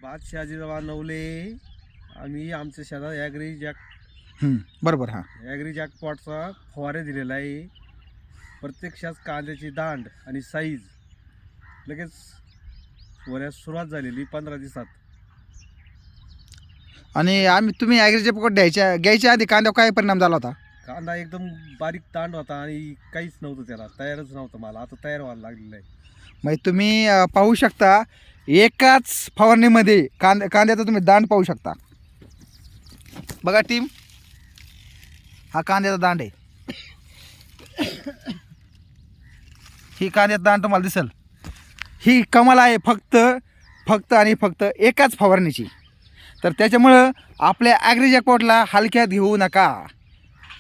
बादशाह जिजाबा नवले आम्ही आमच्या शेतात ॲग्री जॅक बरोबर. हां, ॲग्री जॅकपॉटचा फवारे दिलेला आहे. प्रत्यक्षात कांद्याची दांड आणि साईज लगेच होण्यास सुरुवात झालेली 15 दिवसात. आणि तुम्ही ॲग्रीचे पकड घ्यायच्या आधी कांद्यावर काय परिणाम झाला होता? कांदा एकदम बारीक दांड होता आणि काहीच नव्हतं, त्याला तयारच नव्हतं. मला आता तयार व्हायला लागलेलं आहे. म्हणजे तुम्ही पाहू शकता एकाच फवारणीमध्ये कांद्याचा तुम्ही दांड पाहू शकता. बघा टीम, हा कांद्याचा दांड आहे. ही कांद्याचा दांड तुम्हाला दिसेल. ही कमाल आहे फक्त आणि फक्त एकाच फवारणीची. तर त्याच्यामुळं आपल्या ॲग्री जॅकपॉटला हलक्यात घेऊ नका.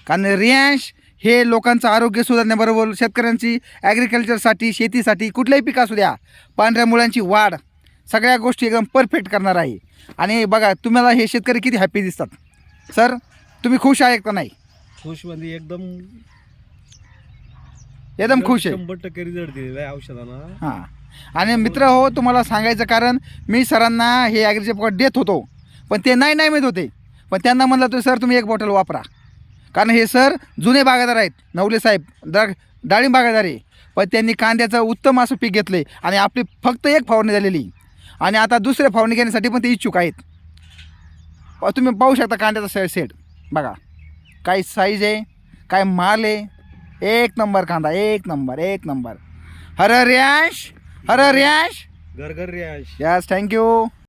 कारण रियांश हे लोकांचं आरोग्य सुधारण्याबरोबर शेतकऱ्यांची ॲग्रिकल्चरसाठी, शेतीसाठी, कुठल्याही पीक असू द्या, पांढऱ्या मुळांची वाढ, सगळ्या गोष्टी एकदम परफेक्ट करणार आहे. आणि बघा तुम्हाला हे शेतकरी किती हॅपी दिसतात. सर, तुम्ही खुश आहे का नाही? खुश म्हणजे एकदम खुश आहे. 100% रिझल्ट दिलेला आहे औषधानं. हां. आणि मित्र हो, तुम्हाला सांगायचं कारण मी सरांना हे ॲग्रीचे पॉट देत होतो, पण ते नाही म्हणत होते. पण त्यांना म्हणलं तर सर तुम्ही एक बॉटल वापरा. कारण हे सर जुने बागायतदार आहेत, नवले साहेब डाळिंब बागायतदार आहे. पण त्यांनी कांद्याचं उत्तम असं पीक घेतलं आहे आणि आपली फक्त एक फवारणी झालेली आणि आता दुसऱ्या फवारणी घेण्यासाठी पण ते इच्छुक आहेत. तुम्ही पाहू शकता कांद्याचा सेट बघा, काय साईज आहे, काय माल आहे. एक नंबर कांदा, एक नंबर. हर रियांश, घर रियांश. Yes, thank you.